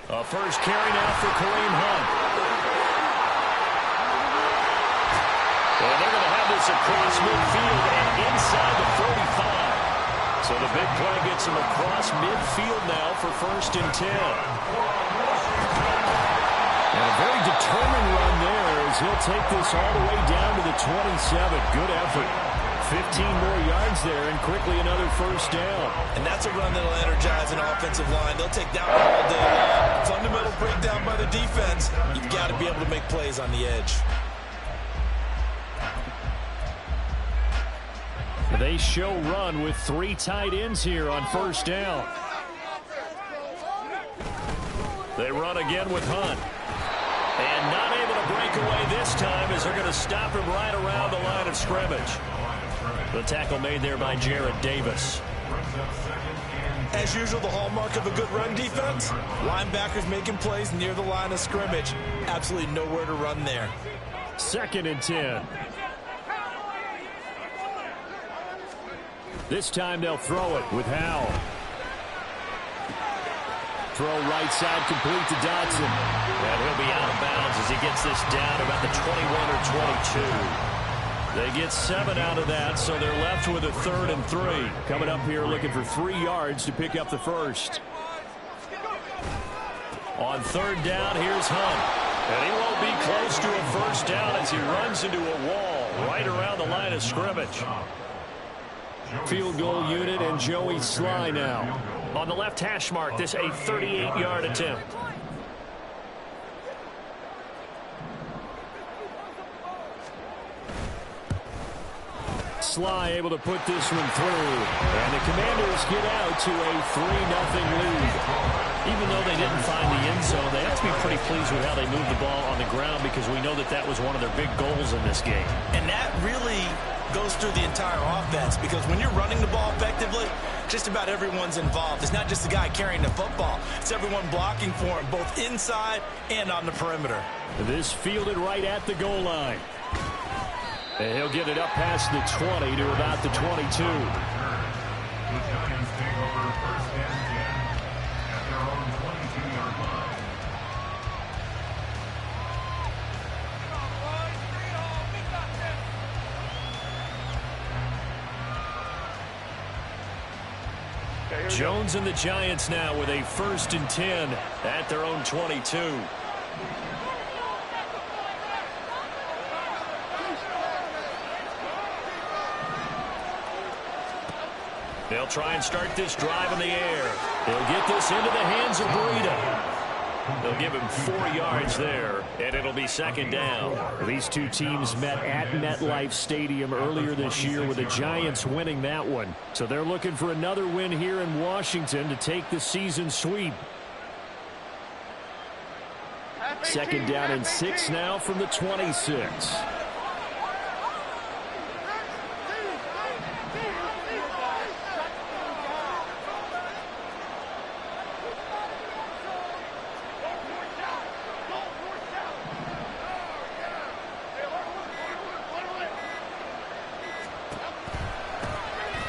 A first carry now for Kareem Hunt. And they're going to have this across midfield and inside the 45. So the big play gets him across midfield now for 1st and 10. And a very determined run there as he'll take this all the way down to the 27. Good effort. 15 more yards there and quickly another 1st down. And that's a run that'll energize an offensive line. They'll take that one all day long. Fundamental breakdown by the defense. You've got to be able to make plays on the edge. They show run with 3 tight ends here on 1st down. They run again with Hunt. And not able to break away this time as they're going to stop him right around the line of scrimmage. The tackle made there by Jarrett Davis. As usual, the hallmark of a good run defense, linebackers making plays near the line of scrimmage. Absolutely nowhere to run there. 2nd and 10. This time they'll throw it with Howell. Throw right side complete to Dotson. And he'll be out of bounds as he gets this down about the 21 or 22. They get 7 out of that, so they're left with a 3rd and 3. Coming up here looking for 3 yards to pick up the 1st. On 3rd down, here's Hunt. And he won't be close to a 1st down as he runs into a wall right around the line of scrimmage. Field goal unit and Joey Sly now. On the left hash mark, this a 38-yard attempt. Sly able to put this one through. And the Commanders get out to a 3-0 lead. Even though they didn't find the end zone, they have to be pretty pleased with how they moved the ball on the ground because we know that that was one of their big goals in this game. And that really goes through the entire offense because when you're running the ball effectively, just about everyone's involved. It's not just the guy carrying the football. It's everyone blocking for him, both inside and on the perimeter. This fielded right at the goal line. And he'll get it up past the 20 to about the 22. Jones and the Giants now with a 1st and 10 at their own 22. They'll try and start this drive in the air. They'll get this into the hands of Breida. They'll give him 4 yards there, and it'll be 2nd down. These two teams met at MetLife Stadium earlier this year with the Giants winning that one. So they're looking for another win here in Washington to take the season sweep. 2nd down and 6 now from the 26.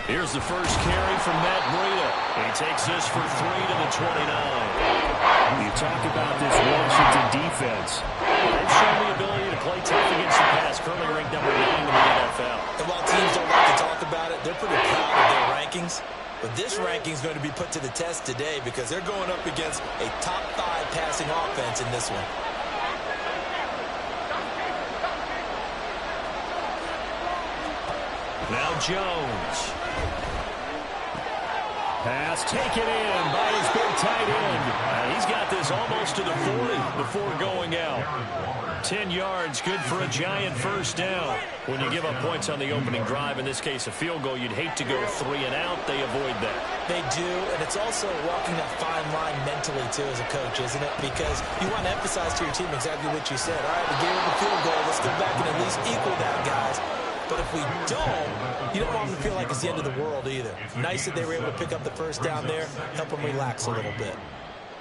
Here's the first carry from Matt Breida. He takes this for 3 to the 29. You talk about this Washington defense. They've shown the ability to play tough against the pass, currently ranked number 9 in the NFL. And while teams don't like to talk about it, they're pretty proud of their rankings. But this ranking is going to be put to the test today because they're going up against a top 5 passing offense in this one. Now Jones. Pass taken in by his big tight end. He's got this almost to the 40 before going out. 10 yards, good for a Giant 1st down. When you give up points on the opening drive, in this case a field goal, you'd hate to go 3 and out. They avoid that. They do, and it's also walking that fine line mentally, too, as a coach, isn't it? Because you want to emphasize to your team exactly what you said. All right, we gave up a field goal. Let's go back and at least equal that, guys. But if we don't, you don't want them to feel like it's the end of the world either. Nice that they were able to pick up the 1st down there, help them relax a little bit.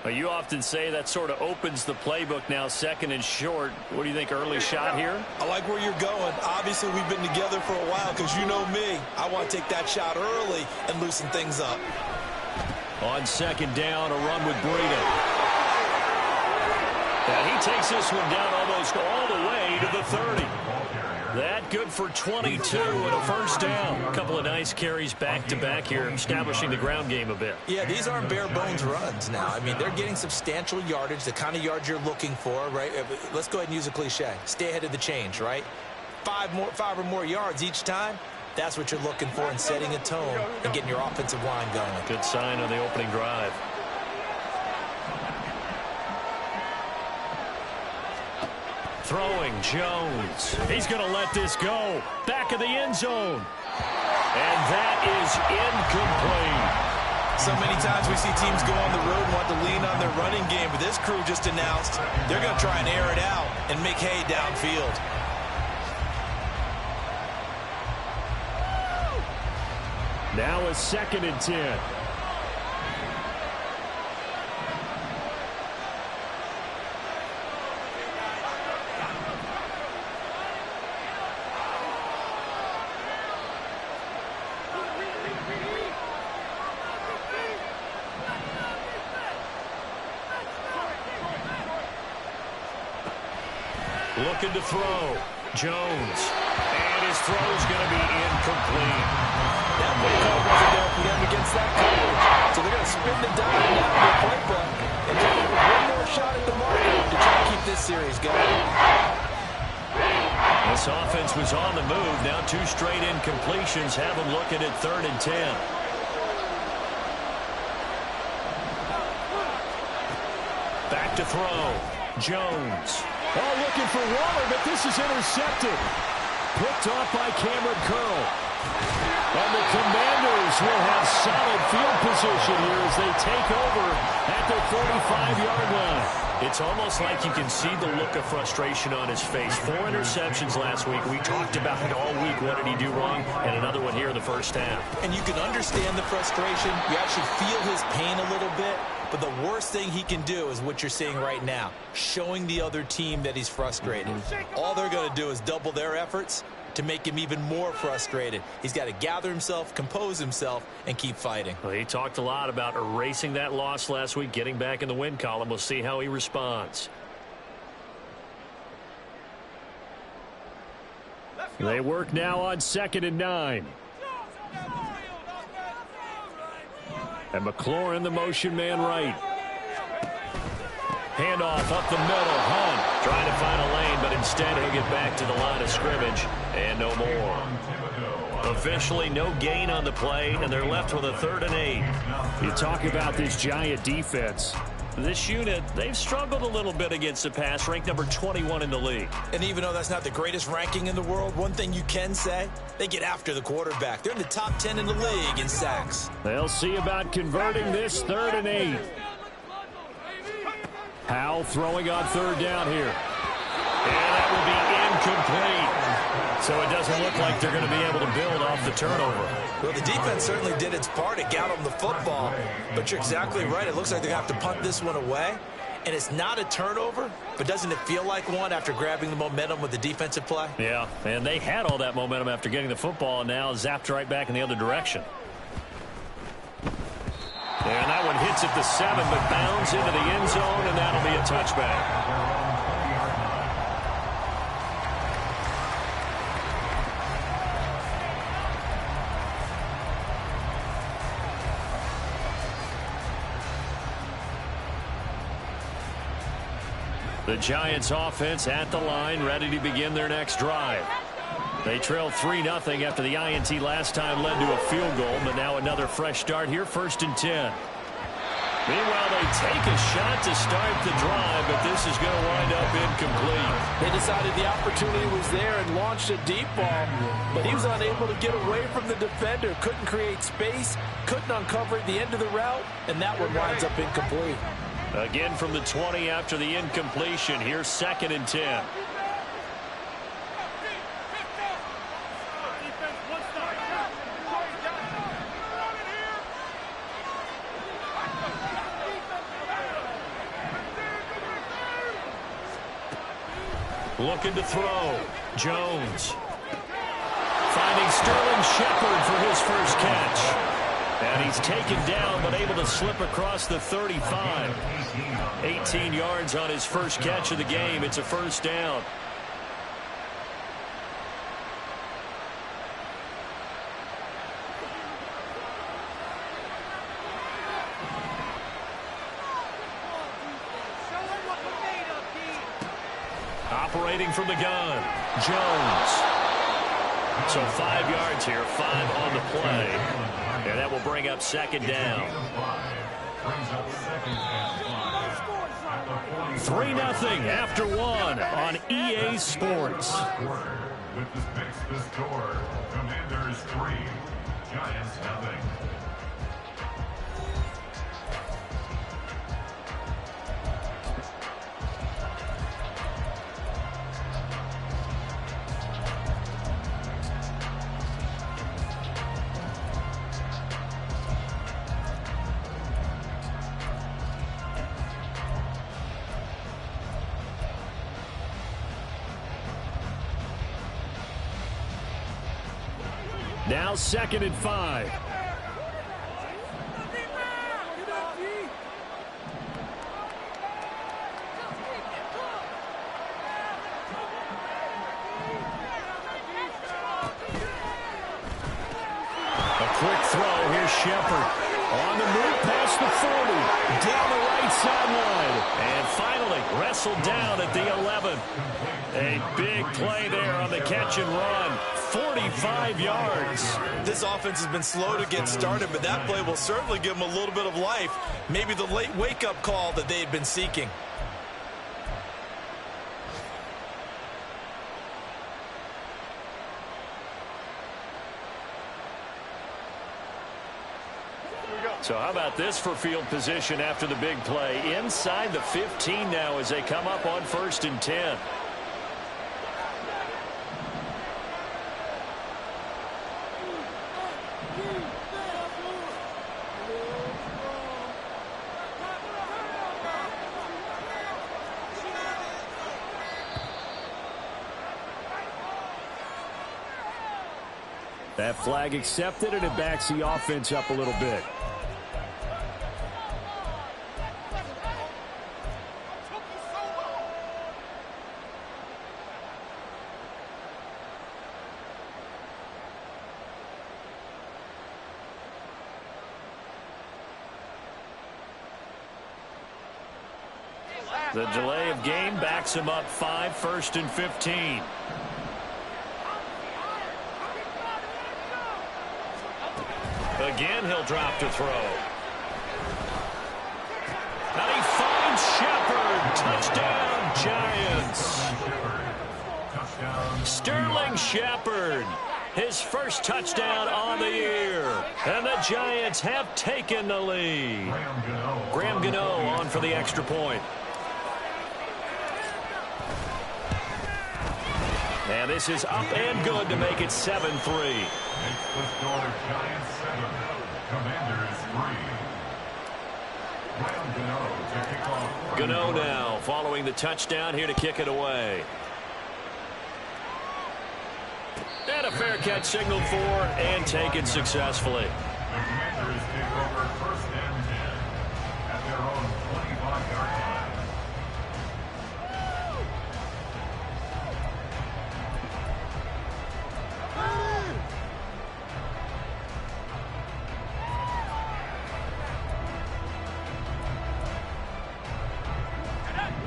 Well, you often say that sort of opens the playbook now, 2nd and short. What do you think, early shot here? I like where you're going. Obviously, we've been together for a while because you know me. I want to take that shot early and loosen things up. On second down, a run with Breida. And he takes this one down almost all the way to the 30. That good for 22 and a first down. A couple of nice carries back-to-back here, establishing the ground game a bit. Yeah, these aren't bare-bones runs now. I mean, they're getting substantial yardage, the kind of yards you're looking for, right? Let's go ahead and use a cliche. Stay ahead of the change, right? Five or more yards each time. That's what you're looking for in setting a tone and getting your offensive line going. Good sign on the opening drive. Throwing, Jones. He's going to let this go. Back of the end zone. And that is incomplete. So many times we see teams go on the road and want to lean on their running game, but this crew just announced they're going to try and air it out and make hay downfield. Now a 2nd and 10. Looking to throw. Jones. And his throw is going to be incomplete. That play call wasn't there for them against that coverage. So they're going to spin the dime now in the playbook and try to have one more shot at the marker to try to keep this series going. This offense was on the move. Now 2 straight incompletions have them looking at 3rd and 10. Back to throw. Jones. Oh, looking for Waller, but this is intercepted. Picked off by Cameron Curl. And the Commanders will have solid field position here as they take over at their 45-yard line. It's almost like you can see the look of frustration on his face. 4 interceptions last week. We talked about it all week. What did he do wrong? And another one here in the first half. And you can understand the frustration. You actually feel his pain a little bit. But the worst thing he can do is what you're seeing right now, showing the other team that he's frustrated. All they're going to do is double their efforts to make him even more frustrated. He's got to gather himself, compose himself, and keep fighting. Well, he talked a lot about erasing that loss last week, getting back in the win column. We'll see how he responds. They work now on 2nd and 9. And McLaurin, the motion man right. Handoff up the middle. Hunt trying to find a lane, but instead he'll get back to the line of scrimmage. And no more. Officially no gain on the play, and they're left with a 3rd and 8. You talk about this Giant defense. This unit, they've struggled a little bit against the pass, ranked number 21 in the league. And even though that's not the greatest ranking in the world, one thing you can say, they get after the quarterback. They're in the top 10 in the league in sacks. They'll see about converting this 3rd and 8. Howell throwing on 3rd down here. And that will be incomplete. So it doesn't look like they're going to be able to build off the turnover. Well, the defense certainly did its part. It got them the football. But you're exactly right. It looks like they're going to have to punt this one away. And it's not a turnover, but doesn't it feel like one after grabbing the momentum with the defensive play? Yeah, and they had all that momentum after getting the football, and now zapped right back in the other direction. And that one hits at the 7, but bounds into the end zone, and that'll be a touchback. The Giants offense at the line, ready to begin their next drive. They trailed 3-0 after the INT last time led to a field goal, but now another fresh start here, 1st and 10. Meanwhile, they take a shot to start the drive, but this is going to wind up incomplete. They decided the opportunity was there and launched a deep ball, but he was unable to get away from the defender, couldn't create space, couldn't uncover at the end of the route, and that one winds up incomplete. Again from the 20 after the incompletion. Here's 2nd and 10. Looking to throw. Jones. Finding Sterling Shepard for his first catch. And he's taken down, but able to slip across the 35. 18 yards on his first catch of the game. It's a first down. Operating from the gun, Jones. So 5 yards here, 5 on the play. And that will bring up second down. 3-0 after 1 on EA Sports. With the score, Commanders 3, Giants 0. Now 2nd and 5. A quick throw. Here's Shepard. On the move past the 40. Down the right sideline. And finally wrestled down at the 11. A big play there on the catch and run. 45 yards. This offense has been slow to get started, but that play will certainly give them a little bit of life. Maybe the late wake-up call that they had been seeking. So how about this for field position after the big play? Inside the 15 now as they come up on 1st and 10. That flag accepted, and it backs the offense up a little bit. The delay of game backs him up 5, 1st and 15. Again, he'll drop to throw. And he finds Shepard. Touchdown, Giants. Sterling Shepard. His first touchdown on the year. And the Giants have taken the lead. Graham Gano on for the extra point. And this is up and good to make it 7-3. Makes the score Giants 7, Commanders 3. Gano now following the touchdown here to kick it away. And a fair catch signaled for and taken successfully. The Commanders take over 1st and 10 at their own 25-yard line.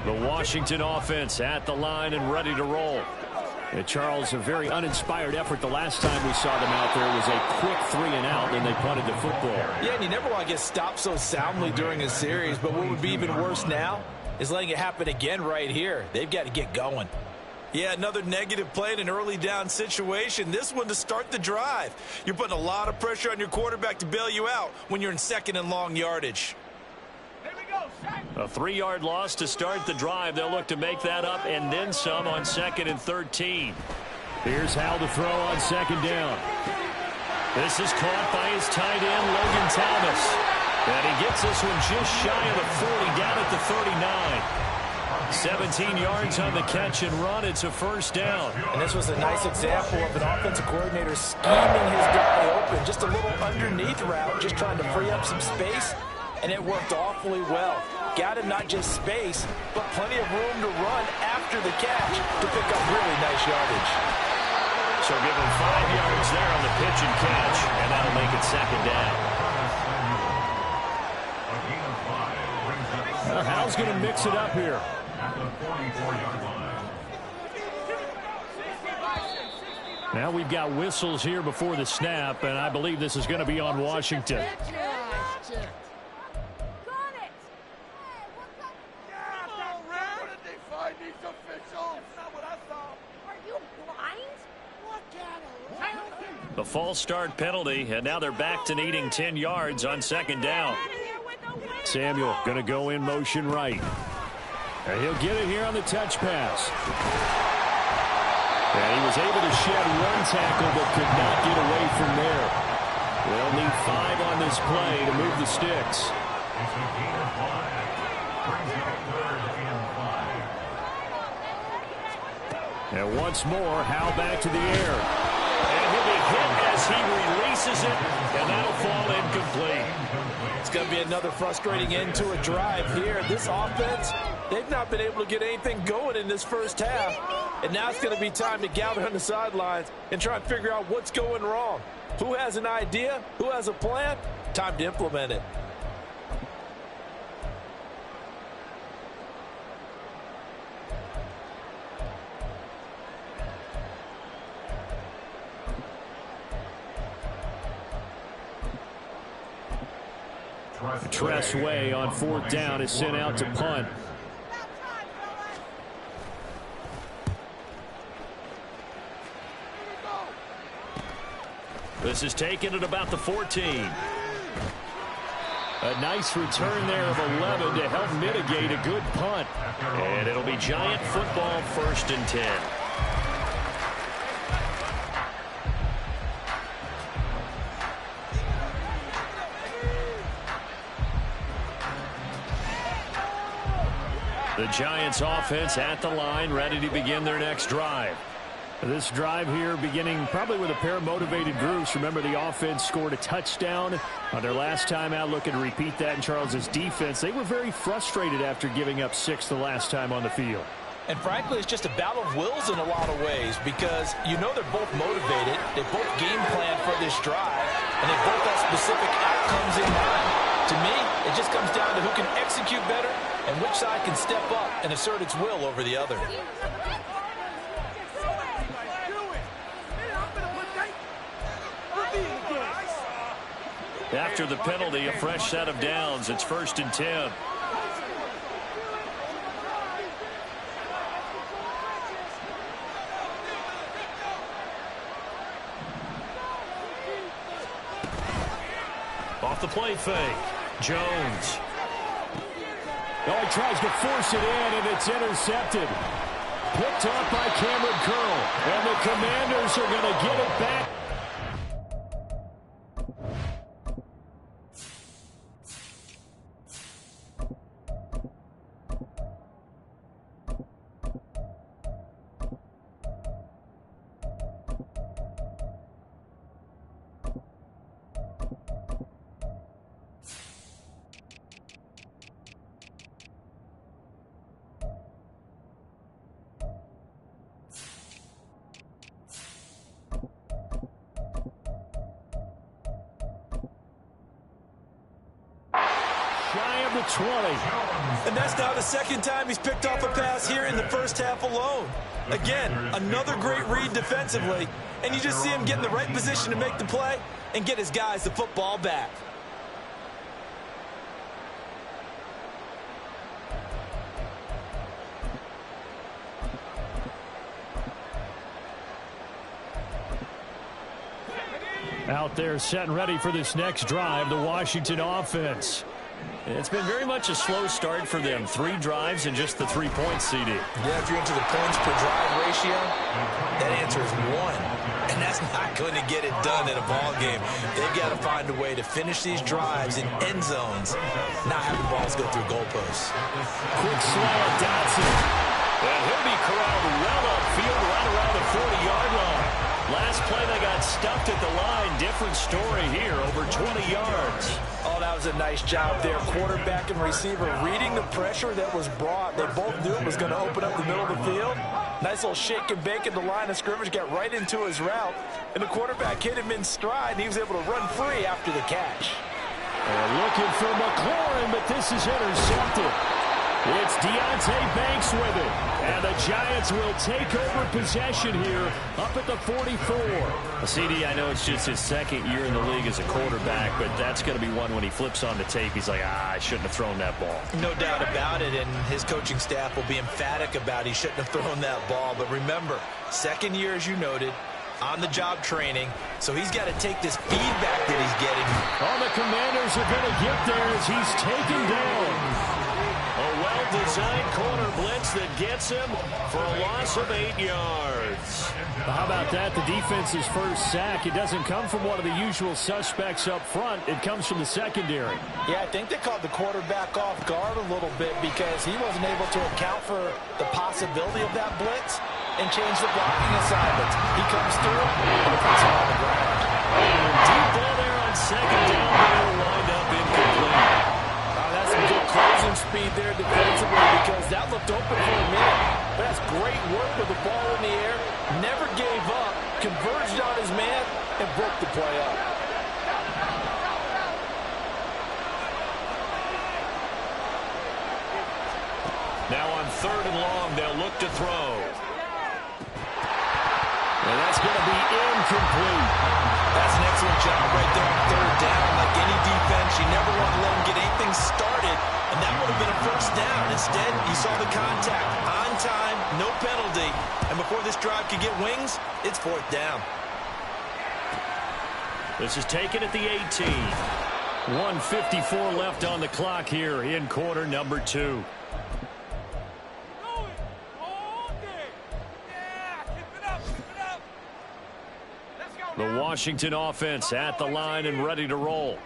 The Washington offense at the line and ready to roll. And Charles, a very uninspired effort the last time we saw them out there. It was a quick 3-and-out, and they punted the football. Yeah, and you never want to get stopped so soundly during a series, but what would be even worse now is letting it happen again right here. They've got to get going. Yeah, another negative play in an early down situation. This one to start the drive. You're putting a lot of pressure on your quarterback to bail you out when you're in 2nd and long yardage. A 3-yard loss to start the drive. They'll look to make that up and then some on 2nd and 13. Here's Hal to throw on 2nd down. This is caught by his tight end, Logan Thomas. And he gets this one just shy of the 40, down at the 39. 17 yards on the catch and run. It's a first down. And this was a nice example of an offensive coordinator scheming his guy open. just a little underneath route, just trying to free up some space, and it worked awfully well. Got him not just space, but plenty of room to run after the catch to pick up really nice yardage. So give him 5 yards there on the pitch and catch, and that'll make it second down. Hal's going to mix it up here. At the 44-yard line. Now we've got whistles here before the snap, and I believe this is going to be on Washington. The false start penalty, and now they're back to needing 10 yards on second down. Samuel going to go in motion right. And he'll get it here on the touch pass. And he was able to shed one tackle but could not get away from there. They'll need 5 on this play to move the sticks. It's a gain of 5. Brings up 3rd and 5. And once more, Hal back to the air. And he'll be hit as he releases it, and that'll fall incomplete. It's going to be another frustrating end to a drive here. This offense, they've not been able to get anything going in this first half. And now it's going to be time to gather on the sidelines and try and figure out what's going wrong. Who has an idea? Who has a plan? Time to implement it. Tress Way on 4th down is sent out to punt. This is taken at about the 14. A nice return there of 11 to help mitigate a good punt. And it'll be Giant football, 1st and 10. The Giants offense at the line, ready to begin their next drive. This drive here beginning probably with a pair of motivated groups. Remember, the offense scored a touchdown on their last time out. Looking to repeat that in Charles's defense. They were very frustrated after giving up 6 the last time on the field. And frankly, it's just a battle of wills in a lot of ways because you know they're both motivated. They both game plan for this drive, and they both have specific outcomes in mind. To me, it just comes down to who can execute better and which side can step up and assert its will over the other. After the penalty, a fresh set of downs. It's 1st and 10. Off the play fake. Jones. Oh, he tries to force it in, and it's intercepted. Picked up by Cameron Curl. And the Commanders are going to get it back. The 20. And that's now the second time he's picked off a pass here in the first half alone. Again, another great read defensively, and you just see him get in the right position to make the play and get his guys the football back. Out there set and ready for this next drive, the Washington offense. It's been very much a slow start for them. 3 drives and just the 3 points, CD. Yeah, if you're into the points per drive ratio, that answer is 1. And that's not going to get it done in a ball game. They've got to find a way to finish these drives in end zones, not having balls go through goalposts. Quick slant, Dotson. And he'll be corralled well upfield right around the 40-yard line. Last play, they got stuffed at the line. Different story here, over 20 yards. Oh, that was a nice job there. Quarterback and receiver reading the pressure that was brought. They both knew it was going to open up the middle of the field. Nice little shake and bake at the line of scrimmage, got right into his route. And the quarterback hit him in stride, and he was able to run free after the catch. Looking for McLaurin, but this is intercepted. It's Deontay Banks with it. And the Giants will take over possession here up at the 44. CD, I know it's just his second year in the league as a quarterback, but that's going to be one when he flips on the tape. He's like, I shouldn't have thrown that ball. No doubt about it, and his coaching staff will be emphatic about he shouldn't have thrown that ball. But remember, second year, as you noted, on-the-job training, so he's got to take this feedback that he's getting. Oh, the Commanders are going to get there as he's taken down. A well-designed corner blitz that gets him for a loss of 8 yards. How about that? The defense's first sack. It doesn't come from one of the usual suspects up front. It comes from the secondary. Yeah, I think they caught the quarterback off guard a little bit because he wasn't able to account for the possibility of that blitz and change the blocking assignments. He comes through and puts him on the ground. Deep ball there on second down, but it'll wind up incomplete. That's some good closing speed there defensively because that looked open for a minute. But that's great work with the ball in the air. Never gave up, converged on his man, and broke the play up. Now on 3rd and long, they'll look to throw. And that's going to be incomplete. That's an excellent job right there on 3rd down. Like any defense, you never want to let them get anything started, and that would have been a first down. Instead, you saw the contact. On time, no penalty, and before this drive could get wings, it's 4th down. This is taken at the 18. 1:54 left on the clock here in quarter number 2. The Washington offense at the line and ready to roll.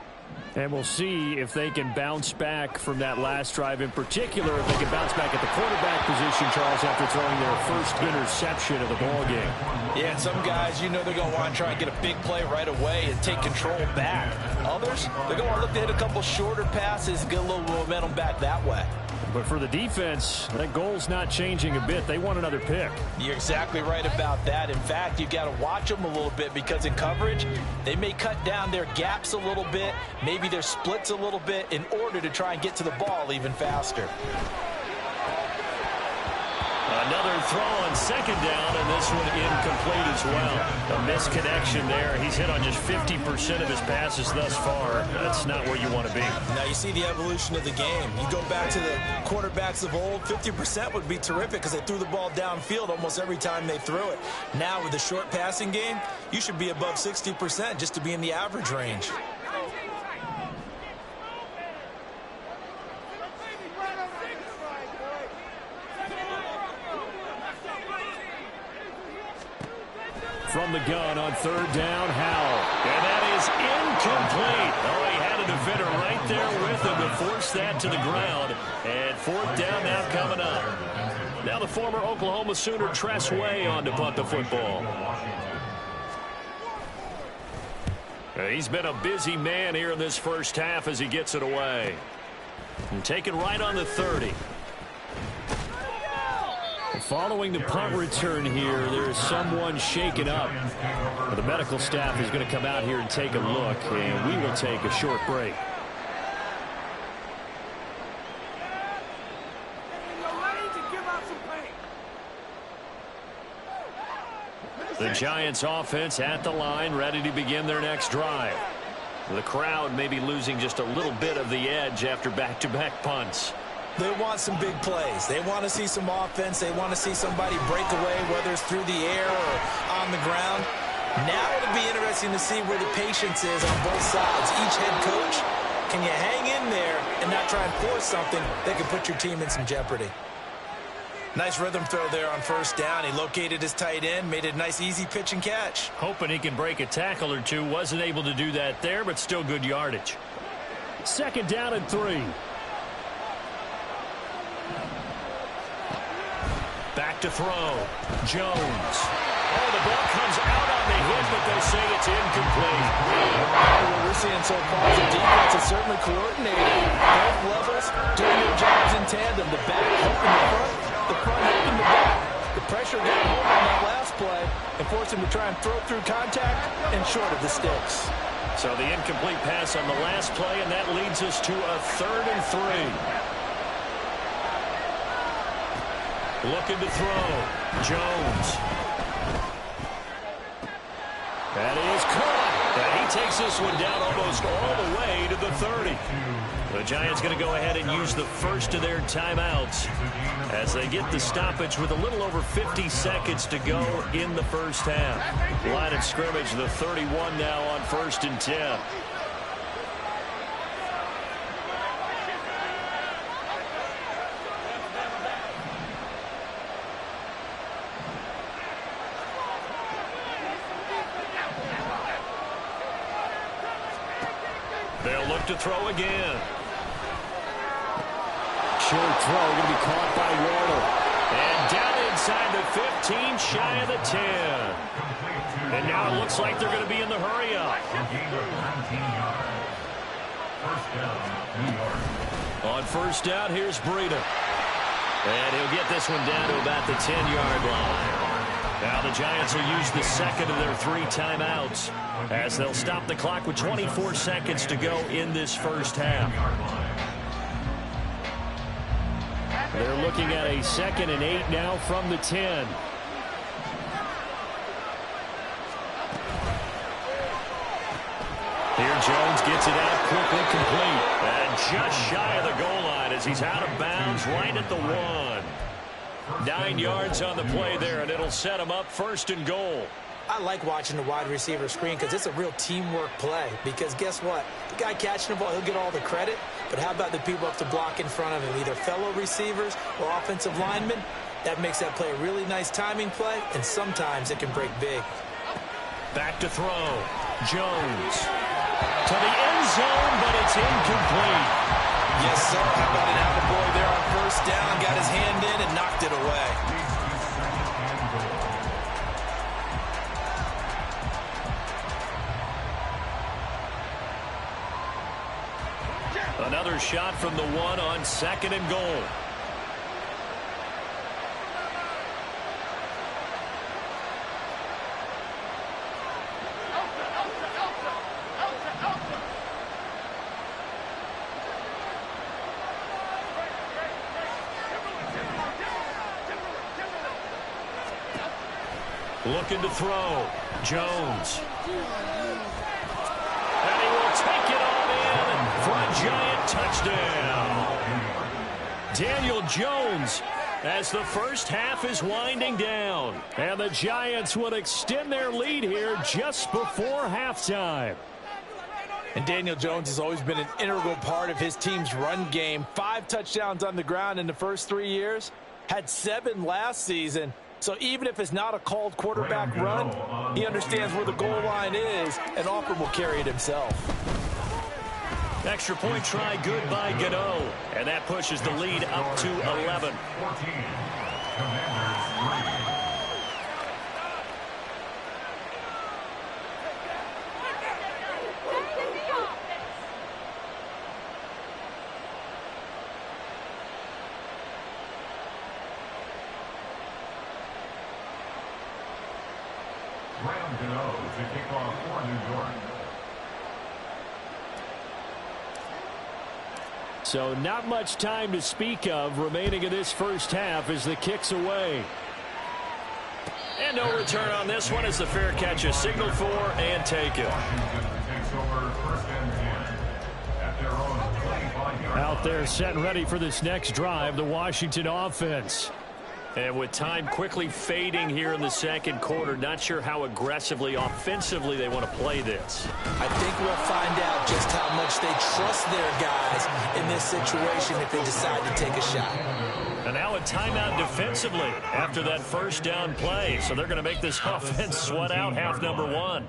And we'll see if they can bounce back from that last drive in particular, if they can bounce back at the quarterback position, Charles, after throwing their first interception of the ballgame. Yeah, and some guys, you know they're going to want to try and get a big play right away and take control back. Others, they're going to look to hit a couple shorter passes and get a little momentum back that way. But for the defense, that goal's not changing a bit. They want another pick. You're exactly right about that. In fact, you've got to watch them a little bit because in coverage, they may cut down their gaps a little bit, maybe their splits a little bit in order to try and get to the ball even faster. Another throw on 2nd down, and this one incomplete as well. A misconnection there. He's hit on just 50% of his passes thus far. That's not where you want to be. Now you see the evolution of the game. You go back to the quarterbacks of old, 50% would be terrific because they threw the ball downfield almost every time they threw it. Now with the short passing game, you should be above 60% just to be in the average range. From the gun on 3rd down, Howell. And that is incomplete. Oh, he had a defender right there with him to force that to the ground. And 4th down now coming up. Now the former Oklahoma Sooner Tress Way on to punt the football. He's been a busy man here in this first half as he gets it away. And taken right on the 30. Following the punt return here, there is someone shaken up. The medical staff is going to come out here and take a look, and we will take a short break. The Giants offense at the line, ready to begin their next drive. The crowd may be losing just a little bit of the edge after back-to-back punts. They want some big plays. They want to see some offense. They want to see somebody break away, whether it's through the air or on the ground. Now it'll be interesting to see where the patience is on both sides. Each head coach, can you hang in there and not try and force something that could put your team in some jeopardy? Nice rhythm throw there on 1st down. He located his tight end, made it a nice easy pitch and catch. Hoping he can break a tackle or two. Wasn't able to do that there, but still good yardage. 2nd down and 3. Back to throw. Jones. Oh, the ball comes out on the hit, but they say it's incomplete. What we're seeing so far is the defense is certainly coordinated. Both levels doing their jobs in tandem. The back helping the front helping the back. The pressure got home on that last play and forced him to try and throw through contact and short of the sticks. So the incomplete pass on the last play, and that leads us to a 3rd and 3. Looking to throw. Jones. That is caught. And he takes this one down almost all the way to the 30. The Giants going to go ahead and use the first of their timeouts as they get the stoppage with a little over 50 seconds to go in the first half. Line of scrimmage, the 31 now on 1st and 10. They'll look to throw again. Short throw going to be caught by Waddle. And down inside the 15, shy of the 10. And now it looks like they're going to be in the hurry-up. On first down, here's Breida. And he'll get this one down to about the 10-yard line. Now the Giants will use the second of their 3 timeouts as they'll stop the clock with 24 seconds to go in this first half. They're looking at a 2nd and 8 now from the 10. Here Jones gets it out quickly, complete. And just shy of the goal line as he's out of bounds right at the 1. 9 yards on the play there, and it'll set him up 1st and goal. I like watching the wide receiver screen because it's a real teamwork play. Because guess what? The guy catching the ball, he'll get all the credit. But how about the people up to block in front of him, either fellow receivers or offensive linemen? That makes that play a really nice timing play, and sometimes it can break big. Back to throw. Jones to the end zone, but it's incomplete. Yes, sir. How about an attaboy there on first down? Got his hand in and knocked it away. Another shot from the 1 on 2nd and goal. Looking to throw. Jones. And he will take it on in for a Giant touchdown. Daniel Jones as the first half is winding down. And the Giants would extend their lead here just before halftime. And Daniel Jones has always been an integral part of his team's run game. 5 touchdowns on the ground in the first 3 years. Had 7 last season. So even if it's not a called quarterback run, he understands where the goal line is, and often will carry it himself. Extra point try good by Gano. And that pushes the lead up to 11. Gano to kick off for New York. So not much time to speak of remaining in this first half as the kick's away. And no return on this one as the fair catch is signaled for and taken. Out there set and ready for this next drive, the Washington offense. And with time quickly fading here in the second quarter, not sure how aggressively, offensively they want to play this. I think we'll find out just how much they trust their guys in this situation if they decide to take a shot. And now a timeout defensively after that first down play. So they're going to make this offense sweat out half number 1. Let's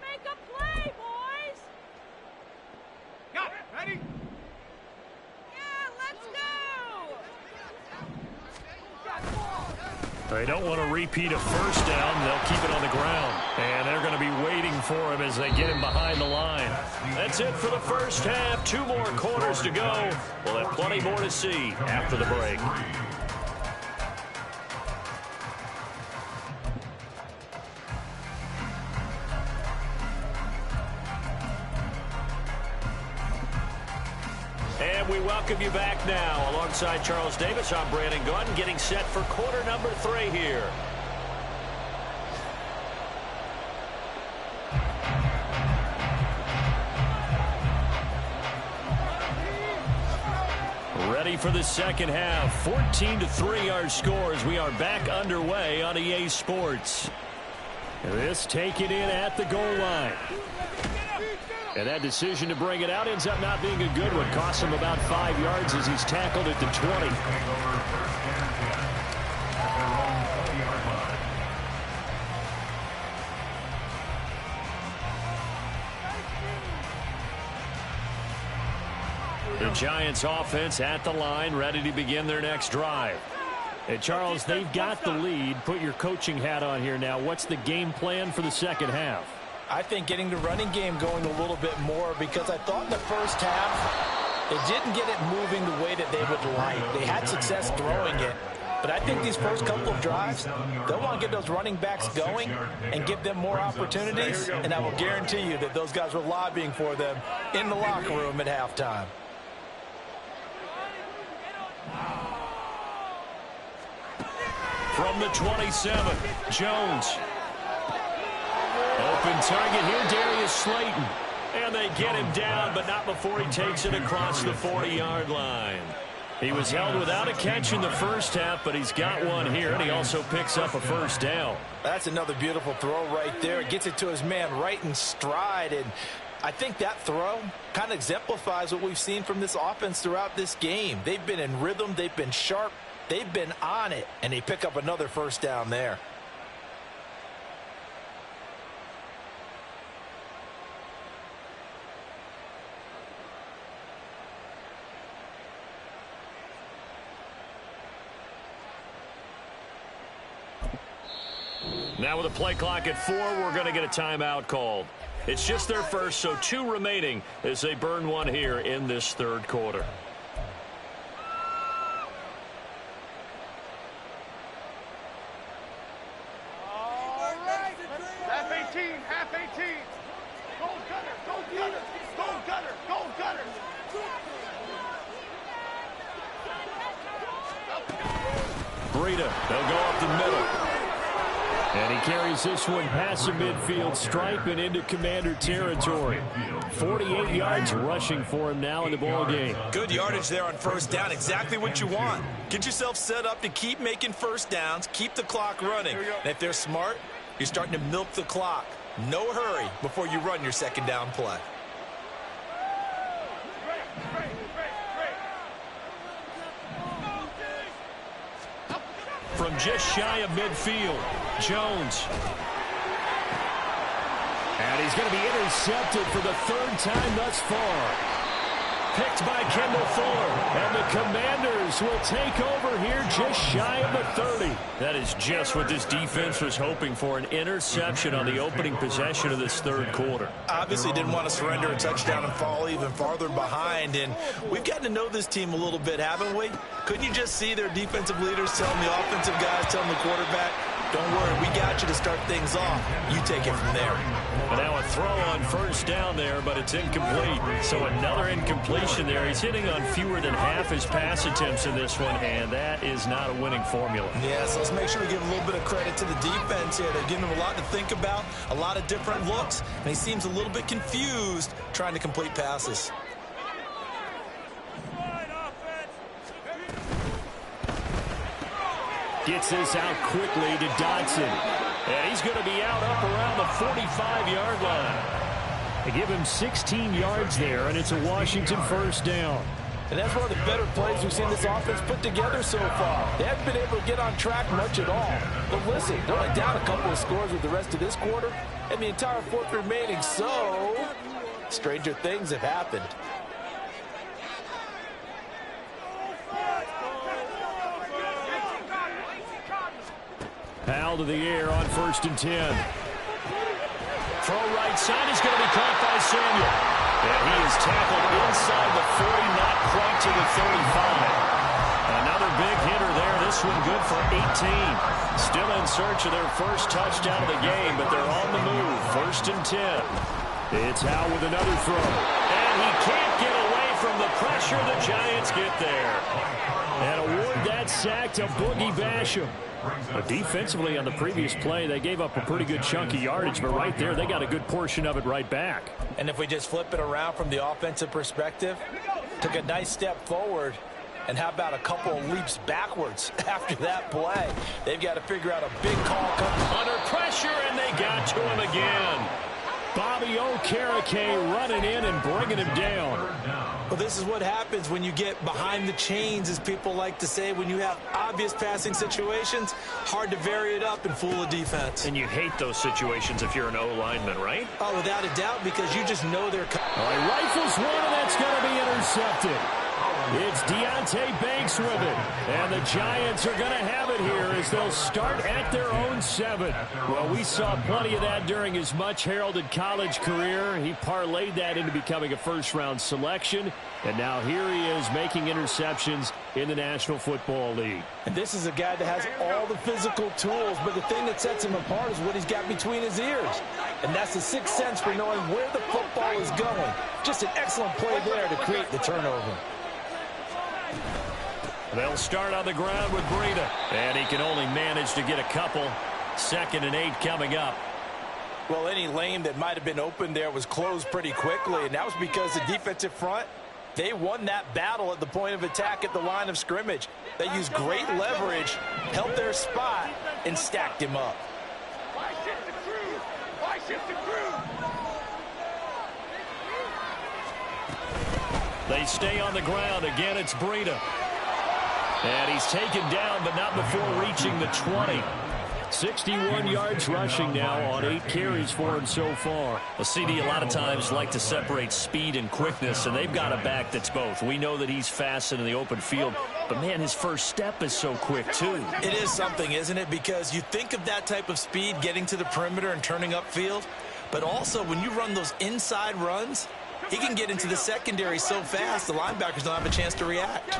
make a play, boys. Got it. Ready? Yeah, let's go. They don't want to repeat a first down. They'll keep it on the ground. And they're going to be waiting for him as they get him behind the line. That's it for the first half. 2 more quarters to go. We'll have plenty more to see after the break. And we welcome you back now. Alongside Charles Davis, I'm Brandon Gunn, getting set for quarter number 3 here. Ready for the second half. 14-3 our scores. We are back underway on EA Sports. This taken in at the goal line. And that decision to bring it out ends up not being a good one. Costs him about 5 yards as he's tackled at the 20. The Giants offense at the line, ready to begin their next drive. And Charles, they've got the lead. Put your coaching hat on here now. What's the game plan for the second half? I think getting the running game going a little bit more, because I thought in the first half they didn't get it moving the way that they would like. They had success throwing it. But I think these first couple of drives, they'll want to get those running backs going and give them more opportunities. And I will guarantee you that those guys were lobbying for them in the locker room at halftime. From the 27, Jones. Open target here, Darius Slayton. And they get him down, but not before he takes it across the 40-yard line. He was held without a catch in the first half, but he's got one here, and he also picks up a first down. That's another beautiful throw right there. Gets it to his man right in stride, and I think that throw kind of exemplifies what we've seen from this offense throughout this game. They've been in rhythm, they've been sharp, they've been on it, and they pick up another first down there. Now with a play clock at 4, we're going to get a timeout called. It's just their first, so 2 remaining as they burn one here in this third quarter. Half 18, half 18. Gold cutter, gold cutter, gold cutter, gold cutter. Breida, they'll go up the middle. And he carries this one past the midfield stripe and into Commander territory. 48 yards rushing for him now in the ball game. Good yardage there on first down. Exactly what you want. Get yourself set up to keep making first downs, keep the clock running. And if they're smart, you're starting to milk the clock. No hurry before you run your second down play. From just shy of midfield, Jones. And he's going to be intercepted for the 3rd time thus far. Picked by Kendall Fuller. And the Commanders will take over here just shy of the 30. That is just what this defense was hoping for, an interception on the opening possession of this third quarter. Obviously didn't want to surrender a touchdown and fall even farther behind. And we've gotten to know this team a little bit, haven't we? Couldn't you just see their defensive leaders telling the offensive guys, telling the quarterback, don't worry, we got you to start things off. You take it from there. And now a throw on first down there, but it's incomplete. So another incompletion there. He's hitting on fewer than half his pass attempts in this one, and that is not a winning formula. Yeah, so let's make sure we give a little bit of credit to the defense here. They're giving him a lot to think about, a lot of different looks, and he seems a little bit confused trying to complete passes. Gets this out quickly to Dodson. And he's going to be out up around the 45-yard line. They give him 16 yards there, and it's a Washington first down. And that's one of the better plays we've seen this offense put together so far. They haven't been able to get on track much at all. But listen, they're only down a couple of scores with the rest of this quarter, and the entire 4th remaining, so stranger things have happened. Powell to the air on 1st and 10. Throw right side is going to be caught by Samuel. And he is tackled inside the 40, not quite to the 35. Another big hitter there. This one good for 18. Still in search of their first touchdown of the game, but they're on the move. 1st and 10. It's Howe with another throw. And he can't get away from the pressure. The Giants get there. And award that sack to Boogie Basham. Defensively on the previous play, they gave up a pretty good chunk of yardage, but right there, they got a good portion of it right back. And if we just flip it around from the offensive perspective, took a nice step forward, and how about a couple of leaps backwards after that play? They've got to figure out a big call coming under pressure, and they got to him again. Bobby Okereke running in and bringing him down. Well, this is what happens when you get behind the chains, as people like to say. When you have obvious passing situations, hard to vary it up and fool a defense. And you hate those situations if you're an O-lineman, right? Oh, without a doubt, because you just know they're coming. All right, rifles one, and that's going to be intercepted. It's Deonte Banks with it. And the Giants are going to have it here as they'll start at their own 7. Well, we saw plenty of that during his much-heralded college career. He parlayed that into becoming a first-round selection. And now here he is making interceptions in the National Football League. And this is a guy that has all the physical tools, but the thing that sets him apart is what he's got between his ears. And that's the sixth sense for knowing where the football is going. Just an excellent play there to create the turnover. They'll start on the ground with Breida. And he can only manage to get a couple. 2nd and 8 coming up. Well, any lane that might have been open there was closed pretty quickly, and that was because the defensive front, they won that battle at the point of attack at the line of scrimmage. They used great leverage, held their spot, and stacked him up. Why shift the crew? Why shift the crew? They stay on the ground. Again, it's Breida. And he's taken down, but not before reaching the 20. 61 yards rushing now on 8 carries for him so far. Well, CD a lot of times like to separate speed and quickness, and they've got a back that's both. We know that he's fast in the open field, but, man, his first step is so quick, too. It is something, isn't it? Because you think of that type of speed getting to the perimeter and turning upfield, but also when you run those inside runs, he can get into the secondary so fast the linebackers don't have a chance to react.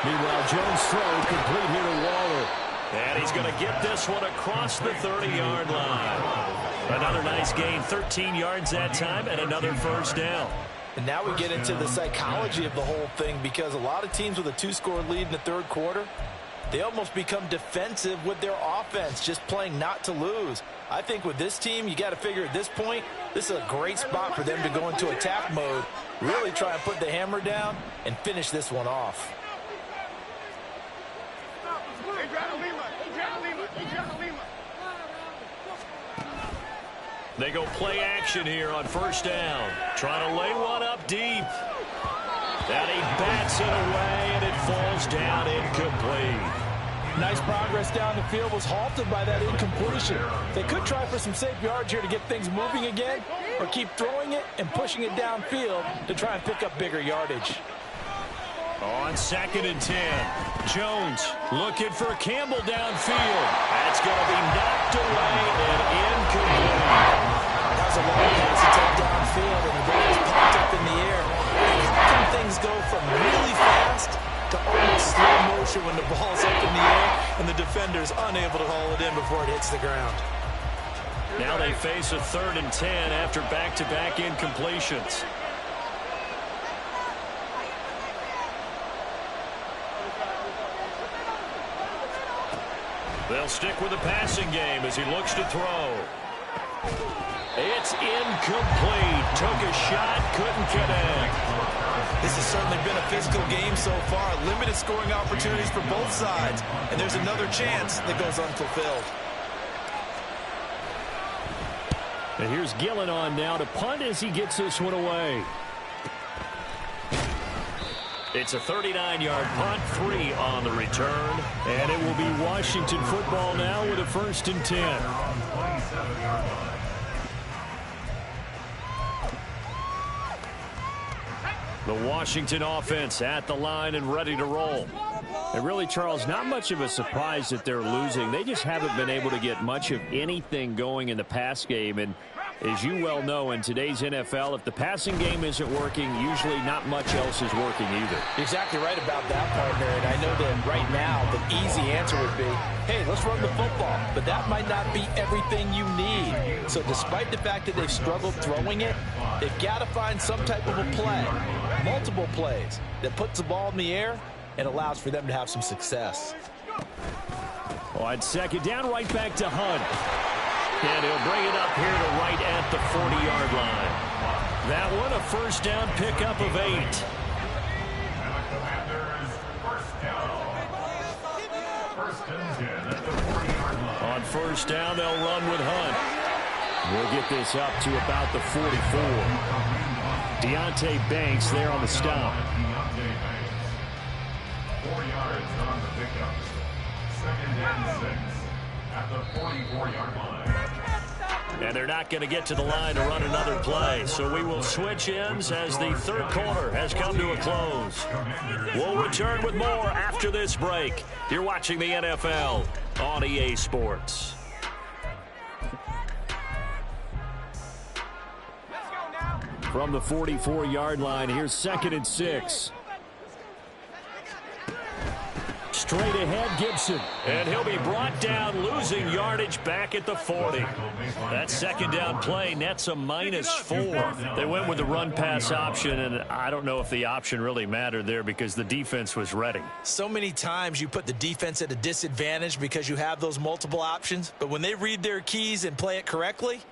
Meanwhile, Jones' throw complete here to Waller. And he's going to get this one across the 30-yard line. Another nice gain, 13 yards that time, and another first down. And now we get into the psychology of the whole thing, because a lot of teams with a 2-score lead in the third quarter, they almost become defensive with their offense, just playing not to lose. I think with this team, you got to figure at this point, this is a great spot for them to go into attack mode, really try and put the hammer down and finish this one off. They go play action here on first down. Trying to lay one up deep. And he bats it away, and it falls down incomplete. Nice progress down the field, was halted by that incompletion. They could try for some safe yards here to get things moving again, or keep throwing it and pushing it downfield to try and pick up bigger yardage. On 2nd and 10, Jones looking for Campbell downfield. That's going to be knocked away and incomplete. That was a long pass to take downfield, and the ball is popped up in the air. And how can things go from really fast to almost slow motion when the ball's up in the air and the defender's unable to haul it in before it hits the ground? Now they face a 3rd and 10 after back-to-back incompletions. They'll stick with the passing game as he looks to throw. It's incomplete. Took a shot, couldn't connect. This has certainly been a physical game so far. Limited scoring opportunities for both sides. And there's another chance that goes unfulfilled. And here's Gillen on now to punt as he gets this one away. It's a 39-yard punt, 3 on the return. And it will be Washington football now with a 1st and 10. The Washington offense at the line and ready to roll. And really, Charles, not much of a surprise that they're losing. They just haven't been able to get much of anything going in the pass game. And as you well know, in today's NFL, if the passing game isn't working, usually not much else is working either. You're exactly right about that, partner. And I know that right now the easy answer would be, hey, let's run the football. But that might not be everything you need. So despite the fact that they've struggled throwing it, they've got to find some type of a play, multiple plays, that puts the ball in the air and allows for them to have some success. On second down, right back to Hunt. And he'll bring it up here to right at the 40-yard line. That one, a first down pickup of 8. And the Commanders first down. First and 10 at the 40-yard line. On first down, they'll run with Hunt. We'll get this up to about the 44. Deontay Banks there on the stop. 4 yards on the pickup. Second and 6 at the 44-yard line. And they're not going to get to the line to run another play. So we will switch ends as the third quarter has come to a close. We'll return with more after this break. You're watching the NFL on EA Sports. From the 44-yard line, here's second and 6. Straight ahead, Gibson. And he'll be brought down, losing yardage back at the 40. That second down play nets a -4. They went with the run-pass option, and I don't know if the option really mattered there because the defense was ready. So many times you put the defense at a disadvantage because you have those multiple options, but when they read their keys and play it correctly,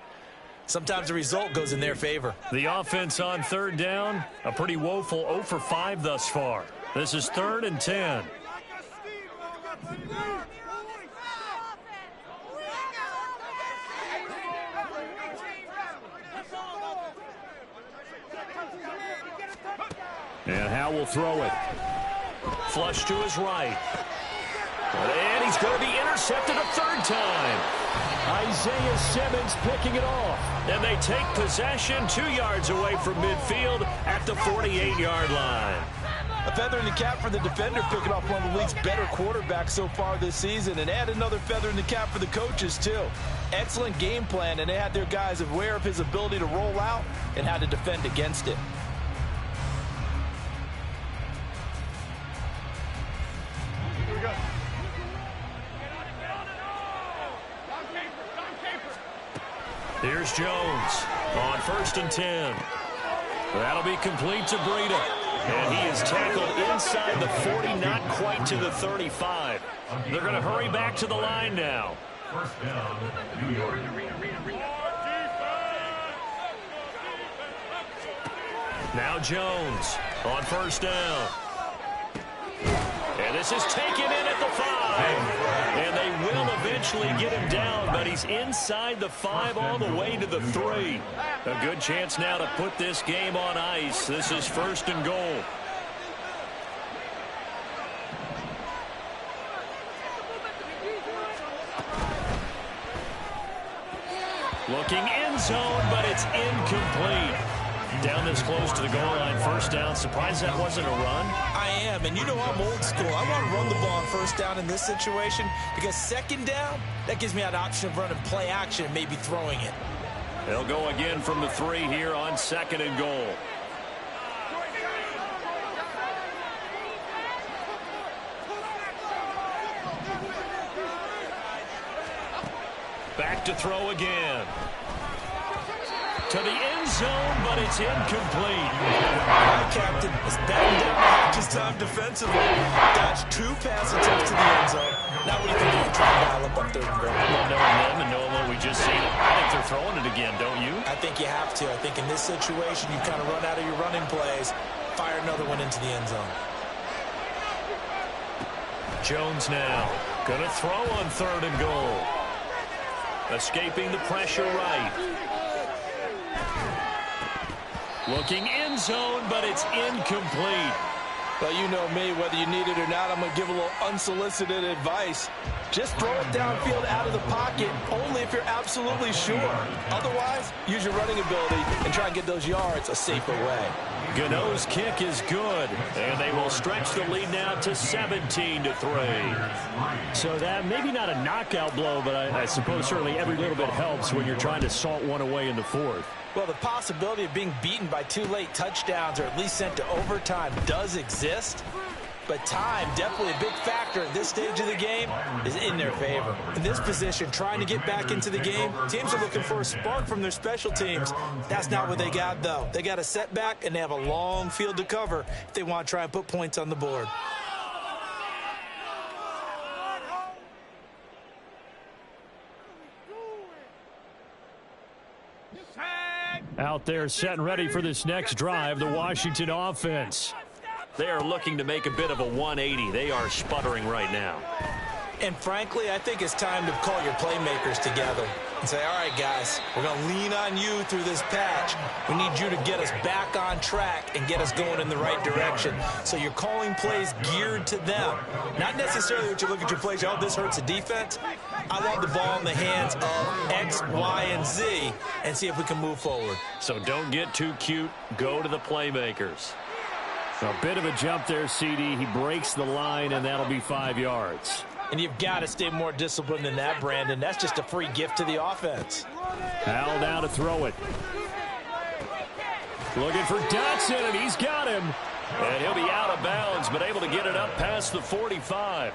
sometimes the result goes in their favor. The offense on third down, a pretty woeful 0 for 5 thus far. This is 3rd and 10. And Howe will throw it. Flush to his right. And he's going to be intercepted a third time. Isaiah Simmons picking it off. And they take possession 2 yards away from midfield at the 48-yard line. A feather in the cap for the defender, picking off one of the league's better quarterbacks so far this season, and add another feather in the cap for the coaches, too. Excellent game plan, and they had their guys aware of his ability to roll out and how to defend against it. Here's Jones on 1st and 10. That'll be complete to Breida. And he is tackled inside the 40, not quite to the 35. They're going to hurry back to the line now. First down, New York. Now Jones on 1st down. And this is taken in at the 5. And they will eventually get him down, but he's inside the 5 all the way to the 3. A good chance now to put this game on ice. This is 1st and goal. Looking end zone, but it's incomplete. Down this close to the goal line, 1st down. Surprised that wasn't a run? I am, and you know I'm old school. I want to run the ball on 1st down in this situation because 2nd down, that gives me an option of running play action and maybe throwing it. They'll go again from the 3 here on 2nd and goal. Back to throw again. To the end zone, but it's incomplete. My captain is batting down the hatches time defensively. Dodged 2 pass attempts to the end zone. Now what do you think you can try to dial up on 3rd and goal? Well, knowing them and knowing what we just seen, I think they're throwing it again, don't you? I think you have to. I think in this situation, you kind of run out of your running plays, fire another one into the end zone. Jones now going to throw on 3rd and goal. Escaping the pressure right. Looking end zone, but it's incomplete. Well, you know me, whether you need it or not, I'm going to give a little unsolicited advice. Just throw it downfield out of the pocket, only if you're absolutely sure. Otherwise, use your running ability and try and get those yards a safer way. Gano's kick is good, and they will stretch the lead now to 17-3. So that maybe not a knockout blow, but I suppose certainly every little bit helps when you're trying to salt one away in the fourth. Well, the possibility of being beaten by 2 late touchdowns or at least sent to overtime does exist. But time, definitely a big factor at this stage of the game, is in their favor. In this position, trying to get back into the game, teams are looking for a spark from their special teams. That's not what they got, though. They got a setback, and they have a long field to cover if they want to try and put points on the board. Out there set and ready for this next drive, the Washington offense. They are looking to make a bit of a 180. They are sputtering right now. And frankly, I think it's time to call your playmakers together and say, all right, guys, we're going to lean on you through this patch. We need you to get us back on track and get us going in the right direction. So you're calling plays geared to them. Not necessarily that you look at your plays, oh, this hurts the defense. I want the ball in the hands of X, Y, and Z and see if we can move forward. So don't get too cute. Go to the playmakers. A bit of a jump there, CD. He breaks the line, and that'll be 5 yards. And you've got to stay more disciplined than that, Brandon. That's just a free gift to the offense. Hal now to throw it. Looking for Dotson, and he's got him. And he'll be out of bounds, but able to get it up past the 45.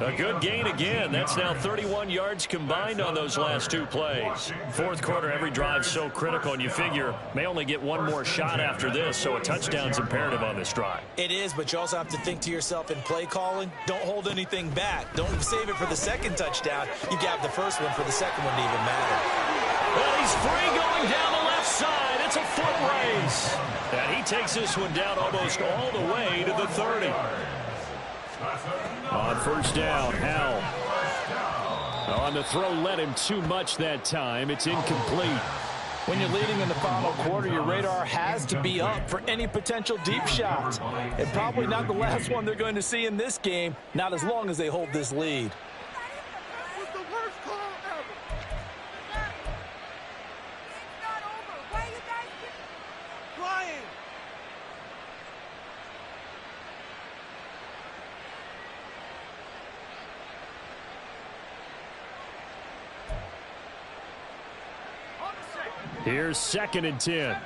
A good gain again. That's now 31 yards combined on those last 2 plays. Fourth quarter, every drive so critical, and you figure may only get one more shot after this, so a touchdown's imperative on this drive. It is, but you also have to think to yourself in play calling, don't hold anything back. Don't save it for the second touchdown. You got the first one for the second one to even matter. Well, he's free going down the left side. It's a foot race. And he takes this one down almost all the way to the 30. On first down, Hal. On the throw, led him too much that time. It's incomplete. When you're leading in the final quarter, your radar has to be up for any potential deep shots. And probably not the last one they're going to see in this game, not as long as they hold this lead. What's the worst call ever? It's not over. Why you guys keep Flying. Here's 2nd and 10.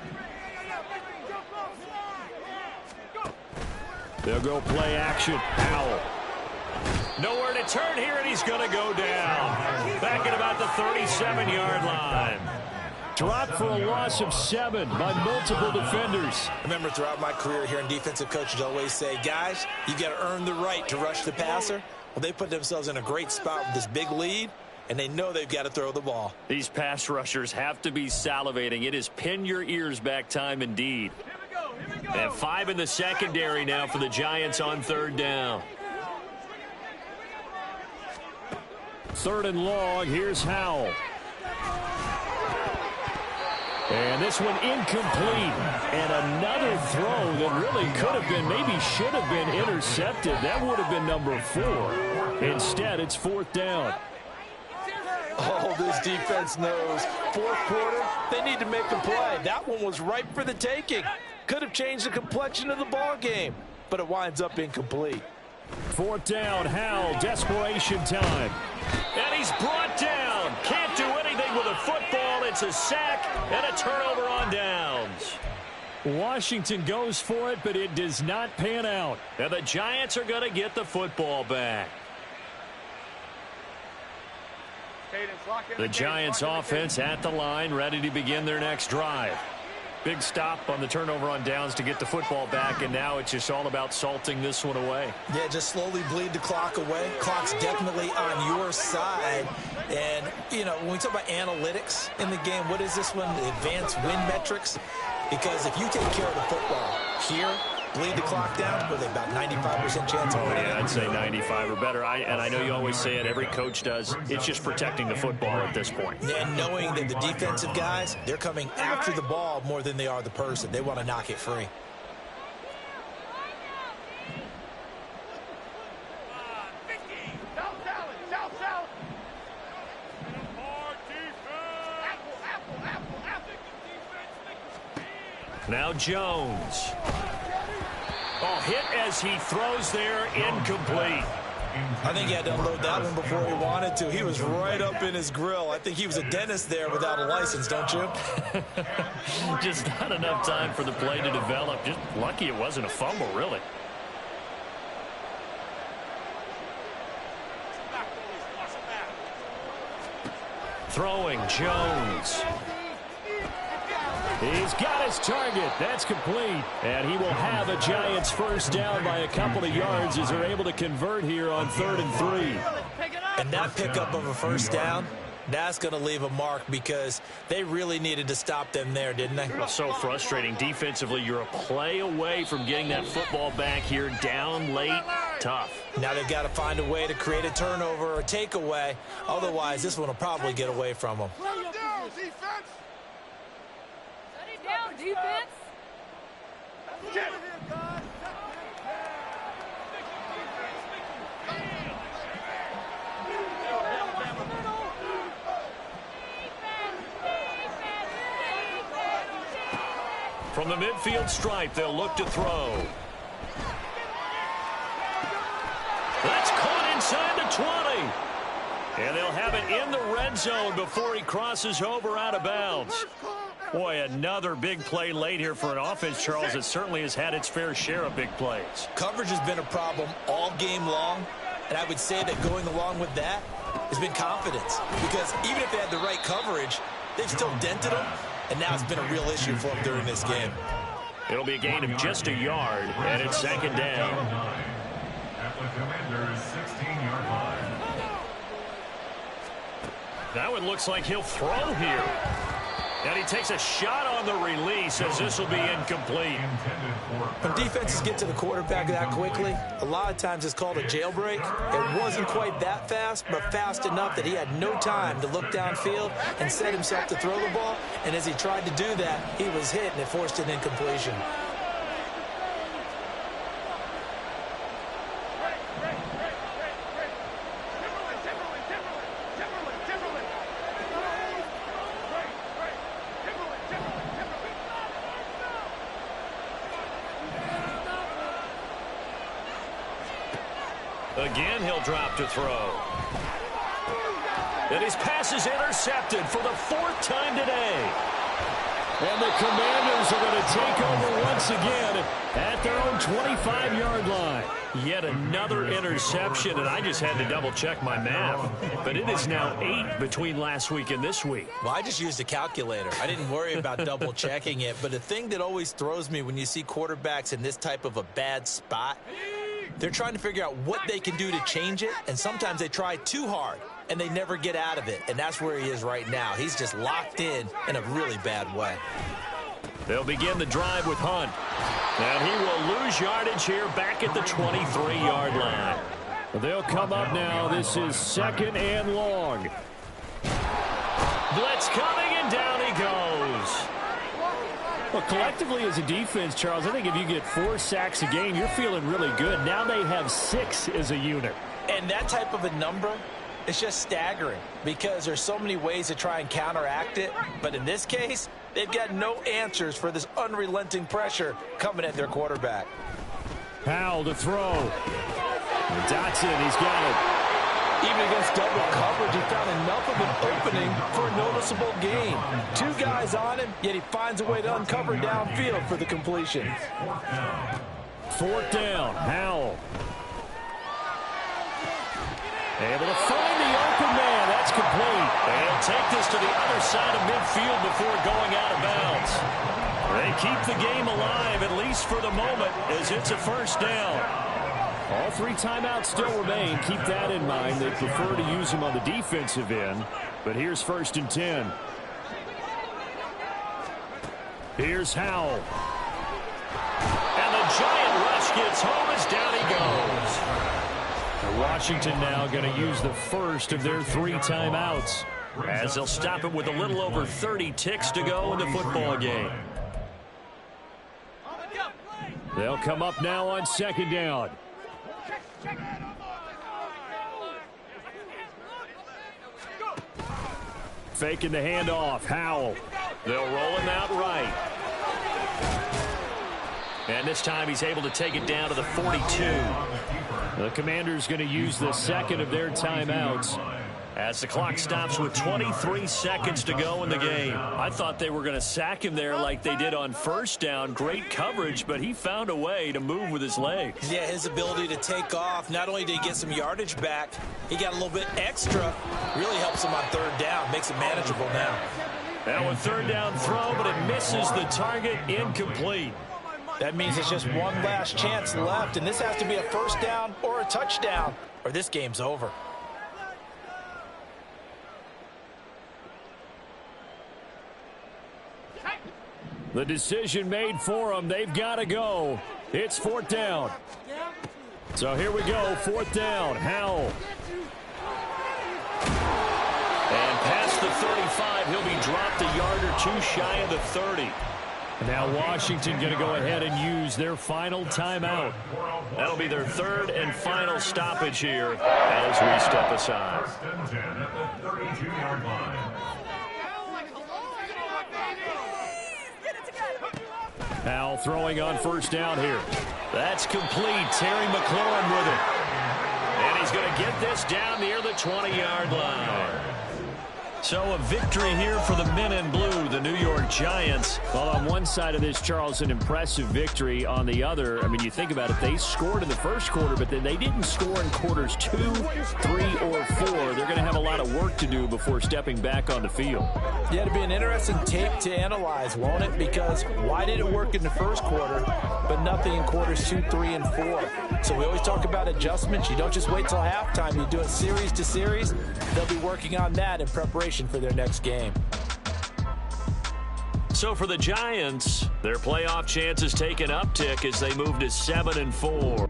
They'll go play action. Howell. Nowhere to turn here, and he's going to go down. Back at about the 37-yard line. Dropped for a loss of 7 by multiple defenders. I remember throughout my career hearing defensive coaches always say, guys, you got to earn the right to rush the passer. Well, they put themselves in a great spot with this big lead, and they know they've got to throw the ball. These pass rushers have to be salivating. It is pin your ears back time indeed. And 5 in the secondary now for the Giants on 3rd down. 3rd and long. Here's Howell. And this one incomplete. And another throw that really could have been, maybe should have been intercepted. That would have been number 4. Instead, it's 4th down. Oh, this defense knows. Fourth quarter, they need to make a play. That one was ripe for the taking. Could have changed the complexion of the ball game, but it winds up incomplete. 4th down, Howell, desperation time. And he's brought down. Can't do anything with a football. It's a sack and a turnover on downs. Washington goes for it, but it does not pan out. And the Giants are going to get the football back. The Giants offense at the line, ready to begin their next drive. Big stop on the turnover on downs to get the football back, and now it's just all about salting this one away. Yeah, just slowly bleed the clock away. Clock's definitely on your side. And, you know, when we talk about analytics in the game, what is this one? The advanced win metrics? Because if you take care of the football here, bleed the clock down with about 95% chance of winning. Yeah, I'd say 95 or better. And I know you always say it, every coach does. It's just protecting the football at this point. And knowing that the defensive guys, they're coming after the ball more than they are the person. They want to knock it free. Now Jones. Oh, hit as he throws there, incomplete. I think he had to unload that one before he wanted to. He was right up in his grill. I think he was a dentist there without a license, don't you? Just not enough time for the play to develop. Just lucky it wasn't a fumble, really. Throwing, Jones. He's got his target. That's complete. And he will have a Giants first down by a couple of yards as they're able to convert here on 3rd and 3. And that pickup of a first down, that's going to leave a mark because they really needed to stop them there, didn't they? Well, so frustrating. Defensively, you're a play away from getting that football back here. Down late, tough. Now they've got to find a way to create a turnover or a takeaway. Otherwise, this one will probably get away from them. Down, defense. From the midfield stripe, they'll look to throw. That's caught inside the 20. And they'll have it in the red zone before he crosses over out of bounds. Boy, another big play late here for an offense, Charles, that certainly has had its fair share of big plays. Coverage has been a problem all game long, and I would say that going along with that has been confidence. Because even if they had the right coverage, they've still dented them, and now it's been a real issue for them during this game. It'll be a gain of just a yard, and it's 2nd down. At the Commander's 16-yard line. That one looks like he'll throw here. And he takes a shot on the release as this will be incomplete. When defenses get to the quarterback that quickly, a lot of times it's called a jailbreak. It wasn't quite that fast, but fast enough that he had no time to look downfield and set himself to throw the ball. And as he tried to do that, he was hit and it forced an incompletion. Again, he'll drop to throw. And his pass is intercepted for the 4th time today. And the Commanders are going to take over once again at their own 25-yard line. Yet another interception, and I just had to double-check my math. But it is now 8 between last week and this week. Well, I just used a calculator. I didn't worry about double-checking it. But the thing that always throws me when you see quarterbacks in this type of a bad spot, they're trying to figure out what they can do to change it, and sometimes they try too hard, and they never get out of it, and that's where he is right now. He's just locked in a really bad way. They'll begin the drive with Hunt, and he will lose yardage here back at the 23-yard line. They'll come up now. This is 2nd and long. Blitz coming, and down he goes. Well, collectively as a defense, Charles, I think if you get 4 sacks a game, you're feeling really good. Now they have 6 as a unit. And that type of a number, it's just staggering because there's so many ways to try and counteract it. But in this case, they've got no answers for this unrelenting pressure coming at their quarterback. Powell to throw. Dotson, he's got it. Even against double coverage, he found enough of an opening for a noticeable gain. 2 guys on him, yet he finds a way to uncover downfield for the completion. 4th down, Howell. Able to find the open man. That's complete. They'll take this to the other side of midfield before going out of bounds. They keep the game alive, at least for the moment, as it's a 1st down. All 3 timeouts still remain. Keep that in mind. They prefer to use them on the defensive end. But here's 1st and 10. Here's Howell. And the giant rush gets home as down he goes. Washington now going to use the first of their 3 timeouts, as they'll stop it with a little over 30 ticks to go in the football game. They'll come up now on 2nd down. Faking the handoff. Howell. They'll roll him out right. And this time he's able to take it down to the 42. The Commanders going to use the second of their timeouts as the clock stops with 23 seconds to go in the game. I thought they were going to sack him there like they did on first down. Great coverage, but he found a way to move with his legs. Yeah, his ability to take off, not only did he get some yardage back, he got a little bit extra. Really helps him on third down, makes it manageable now. Now a third down throw, but it misses the target, incomplete. That means it's just one last chance left, and this has to be a first down or a touchdown, or this game's over. The decision made for them. They've got to go. It's fourth down. So here we go, fourth down. Howell. And past the 35, he'll be dropped a yard or two shy of the 30. Now Washington going to go ahead and use their final timeout. That'll be their third and final stoppage here as we step aside. First and 10 at the 32-yard line. Howell throwing on first down here. That's complete. Terry McLaurin with it. And he's going to get this down near the 20-yard line. So a victory here for the men in blue, the New York Giants. Well, on one side of this, Charles, an impressive victory. On the other, I mean, you think about it, they scored in the first quarter, but then they didn't score in quarters 2, 3, or 4. They're going to have a lot of work to do before stepping back on the field. Yeah, it'll be an interesting tape to analyze, won't it? Because why did it work in the first quarter, but nothing in quarters 2, 3, and 4? So we always talk about adjustments. You don't just wait till halftime. You do it series to series. They'll be working on that in preparation for their next game. So for the Giants, their playoff chances take an uptick as they move to 7-4.